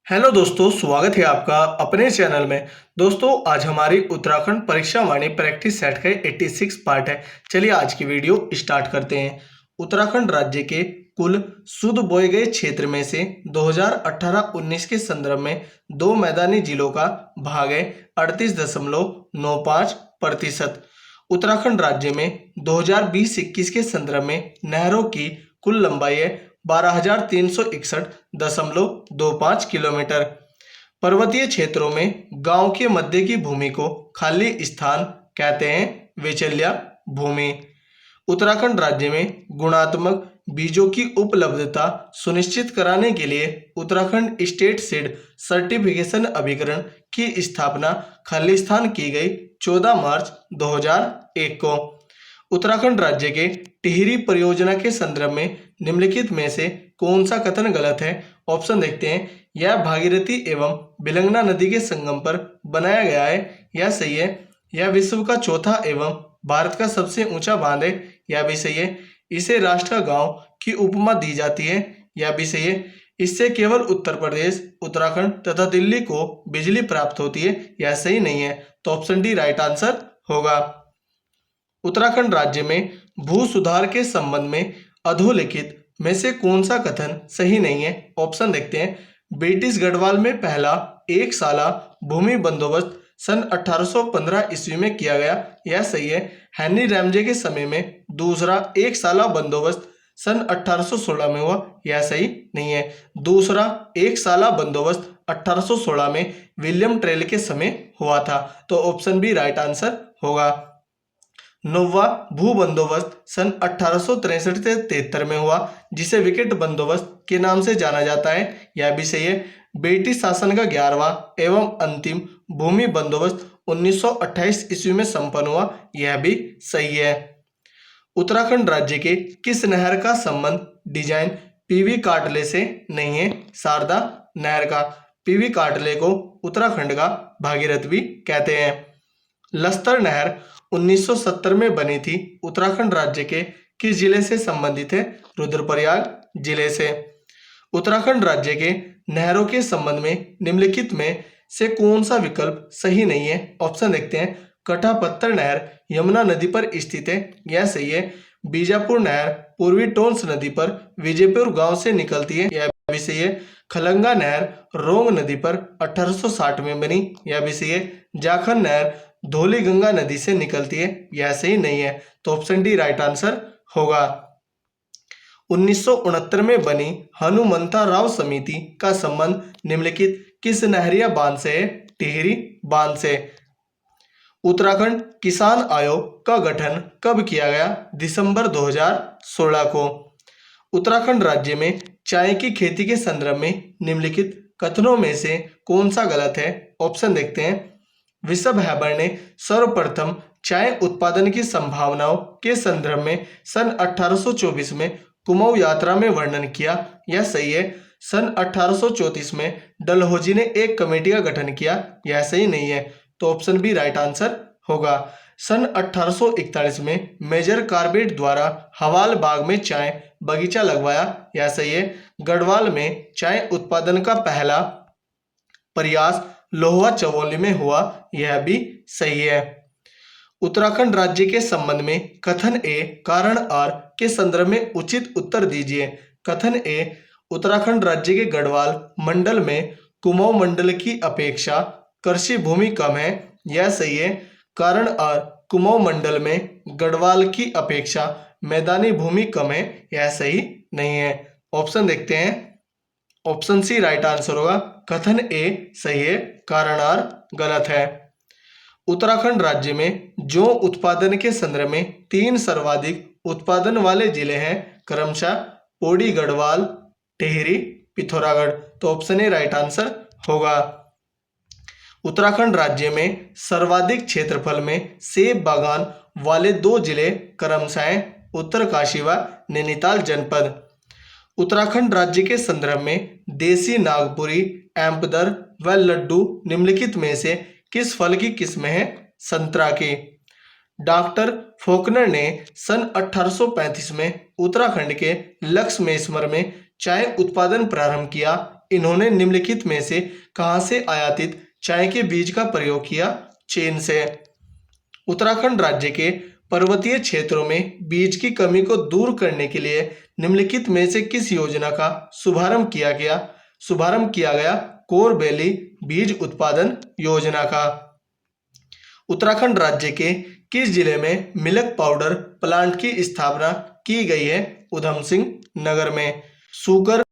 Hello दोस्तों, स्वागत है आपका अपने चैनल में। दोस्तों, आज हमारी उत्तराखंड परीक्षा वाणी प्रैक्टिस सेट का 86 पार्ट है। चलिए आज की वीडियो स्टार्ट करते हैं। उत्तराखंड राज्य के कुल शुद्ध बोए गए क्षेत्र में से 2018-19 के संदर्भ में दो मैदानी जिलों का भाग है 38.95%। उत्तराखंड राज्य में 2020-21 के संदर्भ में नहरों की कुल लंबाई है 12,361.25 किलोमीटर। पर्वतीय क्षेत्रों में गांव के मध्य की भूमि को खाली स्थान कहते हैं वेचल्या भूमि। उत्तराखंड राज्य में गुणात्मक बीजों की उपलब्धता सुनिश्चित कराने के लिए उत्तराखंड स्टेट सीड सर्टिफिकेशन अभिकरण की स्थापना खालिस्तान की गई 14 मार्च 2001 को। उत्तराखंड राज्य के टिहरी परियोजना के संदर्भ में निम्नलिखित में से कौन सा कथन गलत है? ऑप्शन देखते हैं। यह भागीरथी एवं बिलंगना नदी के संगम पर बनाया गया है, यह सही है। यह विश्व का चौथा एवं भारत का सबसे ऊंचा बांध है, यह भी सही है। इसे राष्ट्र गांव की उपमा दी जाती है, यह भी सही है। इससे केवल उत्तर प्रदेश, उत्तराखंड तथा दिल्ली को बिजली प्राप्त होती है, यह सही नहीं है। तो ऑप्शन डी राइट आंसर होगा। उत्तराखंड राज्य में भू सुधार के संबंध में अधोलिखित में से कौन सा कथन सही नहीं है? ऑप्शन देखते हैं। ब्रिटिश गढ़वाल में पहला एक साला भूमि बंदोबस्त सन 1815 ईस्वी में किया गया, यह सही है। हेनरी रैमजे के समय में दूसरा एक साला बंदोबस्त सन 1816 में हुआ, यह सही नहीं है। दूसरा एक साला बंदोबस्त 1816 में विलियम ट्रेल के समय हुआ था, तो ऑप्शन बी राइट आंसर होगा। नौवा भू बंदोबस्त सन 1863 से 73 में हुआ, जिसे विकेट बंदोबस्त के नाम से जाना जाता है, यह भी सही है। ब्रिटिश शासन का 11वां एवं अंतिम भूमि बंदोबस्त 1928 ईस्वी में संपन्न हुआ, यह भी सही है। उत्तराखंड राज्य के किस नहर का संबंध डिजाइन पीवी काटले से नहीं है? शारदा नहर का। पीवी काटले को उत्तराखंड का भागीरथ भी कहते हैं। लस्तर नहर 1970 में बनी थी। उत्तराखंड राज्य के किस जिले से संबंधित है? रुद्रप्रयाग जिले से। उत्तराखंड राज्य के नहरों के संबंध में निम्नलिखित में से कौन सा विकल्प सही नहीं है? ऑप्शन देखते हैं। कटापत्थर नहर यमुना नदी पर स्थित है, यह सही है। बीजापुर नहर पूर्वी टोंस नदी पर विजयपुर गांव से निकलती है, यह भी सही है। खलंगा नहर रोंग नदी पर 1860 में बनी, यह भी सही है। जाखन नहर धौली गंगा नदी से निकलती है, यह सही नहीं है। तो ऑप्शन डी राइट आंसर होगा। 1969 में बनी हनुमंता राव समिति का संबंध निम्नलिखित किस नहरिया बांध से है? टिहरी बांध से। उत्तराखंड किसान आयोग का गठन कब किया गया? दिसंबर 2016 को। उत्तराखंड राज्य में चाय की खेती के संदर्भ में निम्नलिखित कथनों में से कौन सा गलत है? ऑप्शन देखते हैं। विशब हैबर ने सर्वप्रथम चाय उत्पादन की संभावनाओं के संदर्भ में सन 1824 में कुमाऊं यात्रा में वर्णन किया, यह सही है। सन 1834 में डलहौजी ने एक कमेटी का गठन किया, यह सही नहीं है। तो ऑप्शन बी राइट आंसर होगा। सन 1841 में मेजर कार्बेट द्वारा हवाल बाग में चाय बगीचा लगवाया, यह सही है। गढ़वाल में चाय उत्पादन का पहला प्रयास लोहा चवोली में हुआ, यह भी सही है। उत्तराखंड राज्य के संबंध में कथन ए कारण आर के संदर्भ में उचित उत्तर दीजिए। कथन ए उत्तराखंड राज्य के गढ़वाल मंडल में कुमाऊं मंडल की अपेक्षा कृषि भूमि कम है, यह सही है। कारण आर कुमाऊं मंडल में गढ़वाल की अपेक्षा मैदानी भूमि कम है, यह सही नहीं है। ऑप्शन देखते हैं। ऑप्शन सी राइट आंसर होगा। कथन ए सही है, कारण आर गलत है। उत्तराखंड राज्य में जौ उत्पादन के संदर्भ में 3 सर्वाधिक उत्पादन वाले जिले हैं, क्रमशः पौड़ी, गढ़वाल, टिहरी, पिथौरागढ़। तो ऑप्शन ए राइट आंसर होगा। उत्तराखंड राज्य में सर्वाधिक क्षेत्रफल में सेब बागान वाले 2 जिले क्रमशः उत्तरकाशी व नैनीताल जनपद। उत्तराखंड राज्य के संदर्भ में देसी नागपुरी, एम्पदर व लड्डू निम्नलिखित में से किस फल की किस्म है? संतरा की। डॉक्टर फोकनर ने सन 1835 में उत्तराखंड के लक्ष्मेश्वर में चाय उत्पादन प्रारंभ किया। इन्होंने निम्नलिखित में से कहां से आयातित चाय के बीज का प्रयोग किया? चीन से। उत्तराखंड राज्य के पर्वतीय क्षेत्रों में बीज की कमी को दूर करने के लिए निम्नलिखित में से किस योजना का शुभारंभ किया गया? शुभारंभ किया गया कोर वैली बीज उत्पादन योजना का। उत्तराखंड राज्य के किस जिले में मिल्क पाउडर प्लांट की स्थापना की गई है? उधम सिंह नगर में। शुगर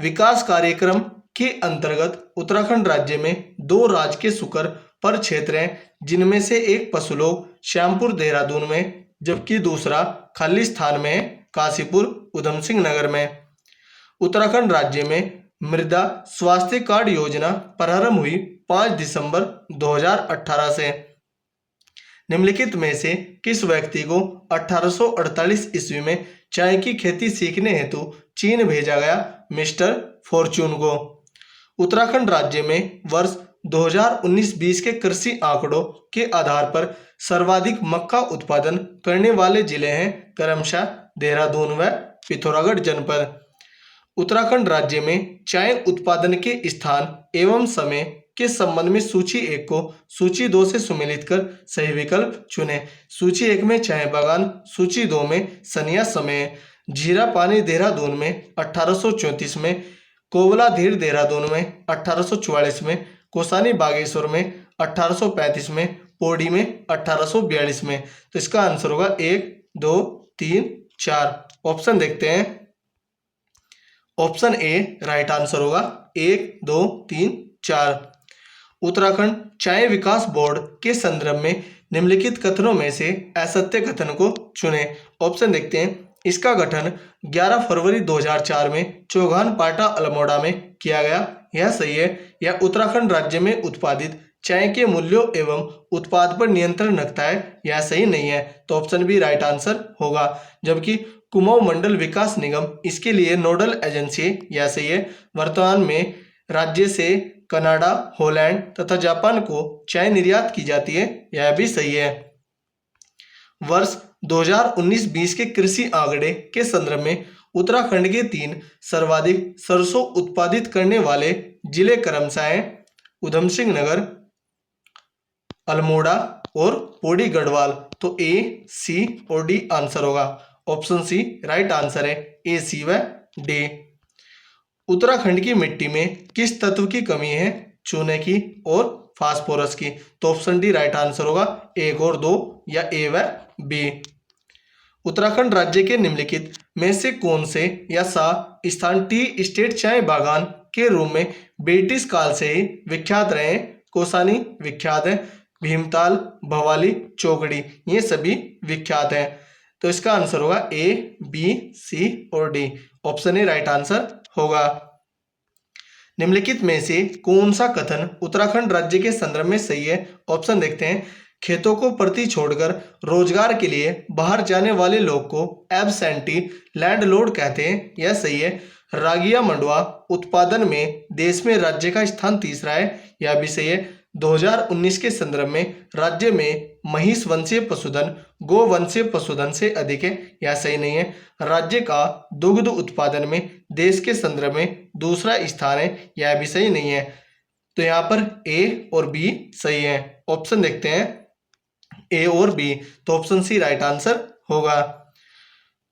विकास कार्यक्रम के अंतर्गत उत्तराखंड राज्य में 2 राजकीय शुकर पर क्षेत्र हैं, जिनमें से एक पशुलोक श्यामपुर देहरादून में जबकि दूसरा खाली स्थान में है काशीपुर उधम सिंह नगर में। उत्तराखंड राज्य में मृदा स्वास्थ्य कार्ड योजना प्रारंभ हुई 5 दिसंबर 2018 से। निम्नलिखित में से किस व्यक्ति को 1848 ईस्वी में चाय की खेती सीखने हेतु चीन भेजा गया? मिस्टर फॉर्चून को। उत्तराखंड राज्य में वर्ष 2019-20 के कृषि आंकड़ों के आधार पर सर्वाधिक मक्का उत्पादन करने वाले जिले हैं क्रमशः देहरादून व पिथौरागढ़ जनपद। उत्तराखंड राज्य में चाय उत्पादन के स्थान एवं समय के संबंध में सूची 1 को सूची 2 से सुमेलित कर सही विकल्प चुनें। सूची 1 में चाय बागान, सूची 2 में सनिया समय। झीरा पानी देहरादून में 1834 में, कोवलाधीर देहरादून में 1844 में, कोसानी बागेश्वर में 1835 में, पौड़ी में 1842 में। तो इसका आंसर होगा 1, 2, 3, 4। ऑप्शन देखते हैं। ऑप्शन ए राइट आंसर होगा 1, 2, 3, 4। उत्तराखंड चाय विकास बोर्ड के संदर्भ में निम्नलिखित कथनों में से असत्य कथन को चुनें। ऑप्शन देखते हैं। इसका गठन 11 फरवरी 2004 में चौगान पाटा अल्मोड़ा में किया गया, यह सही है। यह उत्तराखंड राज्य में उत्पादित चाय के मूल्यों एवं उत्पाद पर नियंत्रण रखता है, यह सही नहीं है। तो ऑप्शन बी राइट आंसर होगा। जबकि कुमाऊं मंडल विकास निगम इसके लिए नोडल एजेंसी है, यह सही है। वर्तमान में राज्य से कनाडा, हॉलैंड तथा जापान को चाय निर्यात की जाती है, यह भी सही है। वर्ष 2019-20 के कृषि आंकड़े के संदर्भ में उत्तराखंड के 3 सर्वाधिक सरसों उत्पादित करने वाले जिले क्रमशः हैं उधम सिंह नगर, अल्मोड़ा और पौड़ी गढ़वाल। तो ए, सी और डी आंसर होगा। ऑप्शन सी राइट आंसर है, ए, सी व डी। उत्तराखंड की मिट्टी में किस तत्व की कमी है? चूने की और फास्फोरस की। तो ऑप्शन डी राइट आंसर होगा, 1 और 2 या ए व बी। उत्तराखंड राज्य के निम्नलिखित में से कौन से या सा स्थान टी स्टेट चाय बागान के रूप में ब्रिटिश काल से ही विख्यात रहे? कोसानी विख्यात है, भीमताल, भवाली, चौकड़ी ये सभी विख्यात हैं। तो इसका आंसर होगा ए, बी, सी और D. Option A right answer होगा। निम्नलिखित में से कौन सा कथन उत्तराखंड राज्य के संदर्भ में सही है? ऑप्शन देखते हैं। खेतों को प्रति छोड़कर रोजगार के लिए बाहर जाने वाले लोग को एब्सेंटी लैंडलॉर्ड कहते हैं, यह सही है। रागिया मंडुआ उत्पादन में देश में राज्य का स्थान 3रा है, यह भी सही है। 2019 के संदर्भ में राज्य में महिष वंशीय पशुधन गो वंशीय पशुधन से अधिक है, यह सही नहीं है। राज्य का दुग्ध उत्पादन में देश के संदर्भ में 2रा स्थान है, यह भी सही नहीं है। तो यहाँ पर ए और बी सही है। ऑप्शन देखते हैं ए और बी। तो ऑप्शन सी राइट आंसर होगा।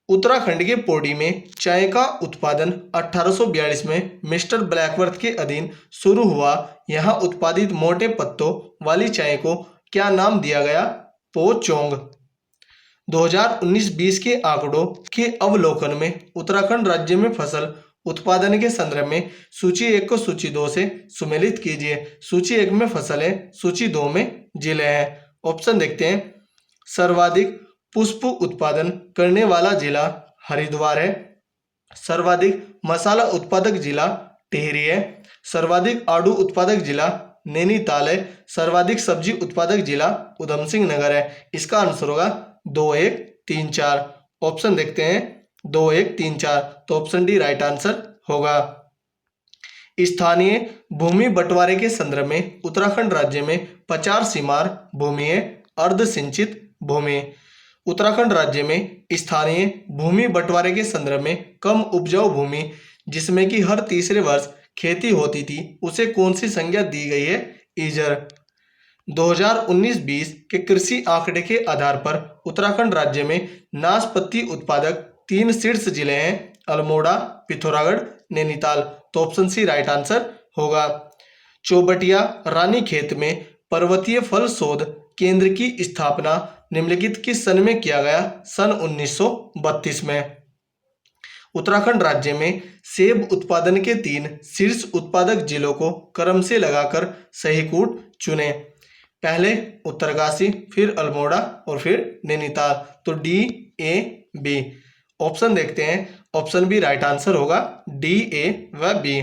उत्तराखंड के पौड़ी में चाय का उत्पादन 1842 में मिस्टर ब्लैकवर्थ के अधीन शुरू हुआ। यहाँ उत्पादित मोटे पत्तों वाली चाय को क्या नाम दिया गया? पोचोंग। 2019-20 के आंकड़ों के अवलोकन में उत्तराखंड राज्य में फसल उत्पादन के संदर्भ में सूची 1 को सूची 2 से सुमेलित कीजिए। सूची 1 में फसल है, सूची 2 में जिले हैं। ऑप्शन देखते हैं। सर्वाधिक पुष्प उत्पादन करने वाला जिला हरिद्वार है, सर्वाधिक मसाला उत्पादक जिला टिहरी है, सर्वाधिक आड़ू उत्पादक जिला नैनीताल है, सर्वाधिक सब्जी उत्पादक जिला उधम सिंह नगर है। इसका आंसर होगा 2, 1, 3, 4। ऑप्शन देखते हैं 2, 1, 3, 4। तो ऑप्शन डी राइट आंसर होगा। स्थानीय भूमि बंटवारे के संदर्भ में उत्तराखंड राज्य में 50 सीमार भूमि है, अर्ध सिंचित भूमि। उत्तराखंड राज्य में स्थानीय भूमि बंटवारे के संदर्भ में कम उपजाऊ भूमि जिसमें कि हर तीसरे वर्ष खेती होती थी उसे कौन सी संज्ञा दी गई है? ईजर। 2019-20 के कृषि आंकड़े के आधार पर उत्तराखंड राज्य में नाशपाती उत्पादक 3 शीर्ष जिले हैं: अल्मोड़ा, पिथौरागढ़, नैनीताल। तो ऑप्शन सी राइट आंसर होगा। चौबटिया रानीखेत में पर्वतीय फल शोध केंद्र की स्थापना निम्नलिखित किस सन में किया गया? सन 1932 में। उत्तराखंड राज्य में सेब उत्पादन के 3 शीर्ष उत्पादक जिलों को क्रम से लगाकर सही कूट चुने। पहले उत्तरकाशी, फिर अल्मोड़ा और फिर नैनीताल। तो डी, ए, बी। ऑप्शन देखते हैं। ऑप्शन बी राइट आंसर होगा, डी, ए व बी।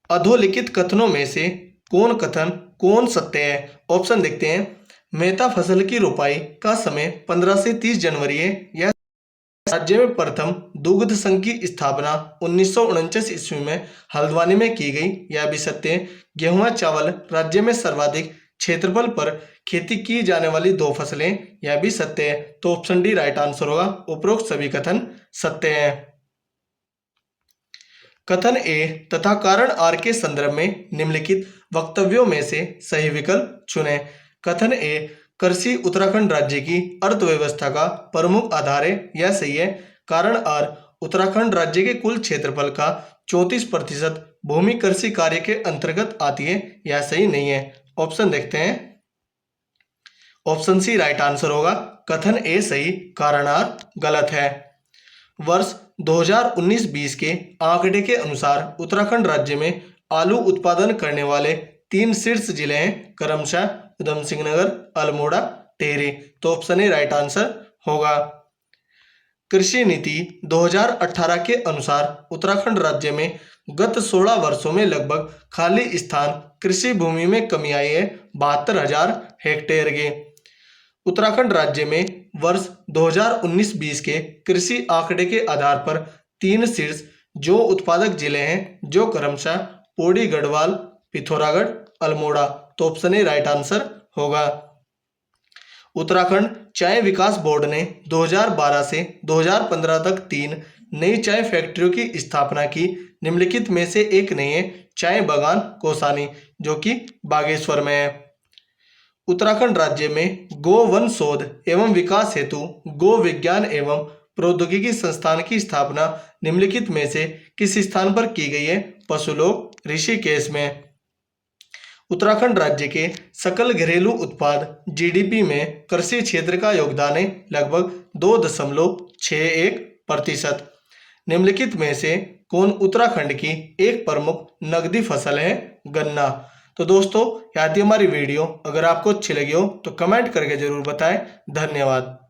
अधोलिखित कथनों में से कौन कथन कौन सत्य है? ऑप्शन देखते हैं। मेहता फसल की रोपाई का समय 15 से 30 जनवरी है। यह राज्य में प्रथम दुग्ध संघ की स्थापना 1949 ईस्वी में हल्द्वानी में की गई। यह भी सत्य है। गेहूं चावल राज्य में सर्वाधिक क्षेत्रफल पर खेती की जाने वाली 2 फसलें। यह भी सत्य है। तो ऑप्शन डी राइट आंसर होगा। उपरोक्त सभी कथन सत्य हैं। कथन ए तथा कारण आर के संदर्भ में निम्नलिखित वक्तव्यों में से सही विकल्प चुनें। कथन ए कृषि उत्तराखंड राज्य की अर्थव्यवस्था का प्रमुख आधार है। यह सही है। कारण आर उत्तराखंड राज्य के कुल क्षेत्रफल का 34% भूमि कृषि कार्य के अंतर्गत आती है। यह सही नहीं है। ऑप्शन देखते हैं। ऑप्शन सी राइट आंसर होगा। कथन ए सही, कारण आर गलत है। वर्ष 2019-20 के आंकड़े के अनुसार उत्तराखंड राज्य में आलू उत्पादन करने वाले 3 शीर्ष जिले हैं: क्रमशः उधम सिंह नगर, अल्मोड़ा, टिहरी। तो ऑप्शन ए राइट आंसर होगा। कृषि नीति 2018 के अनुसार उत्तराखंड राज्य में गत 16 वर्षों में लगभग खाली स्थान कृषि भूमि में कमी आई है, 72,000 हेक्टेयर के। उत्तराखंड राज्य में वर्ष 2019-20 के कृषि आंकड़े के आधार पर 3 शीर्ष जो उत्पादक जिले हैं, जो क्रमशः पौड़ी, गढ़वाल, पिथौरागढ़, अल्मोड़ा। तो ऑप्शन ए राइट आंसर होगा। उत्तराखंड चाय विकास बोर्ड ने 2012 से 2015 तक 3 नई चाय फैक्ट्रियों की स्थापना की। निम्नलिखित में से एक नहीं है चाय बागान कौसानी, जो कि बागेश्वर में है। उत्तराखंड राज्य में गो वन शोध एवं विकास हेतु गो विज्ञान एवं प्रौद्योगिकी संस्थान की स्थापना निम्नलिखित में से किस स्थान पर की गई है? पशुलोक, ऋषिकेश में। उत्तराखंड राज्य के सकल घरेलू उत्पाद जीडीपी में कृषि क्षेत्र का योगदान है लगभग 2.61%। निम्नलिखित में से कौन उत्तराखंड की एक प्रमुख नकदी फसल है? गन्ना। तो दोस्तों, यह थी हमारी वीडियो। अगर आपको अच्छी लगी हो तो कमेंट करके जरूर बताएं। धन्यवाद।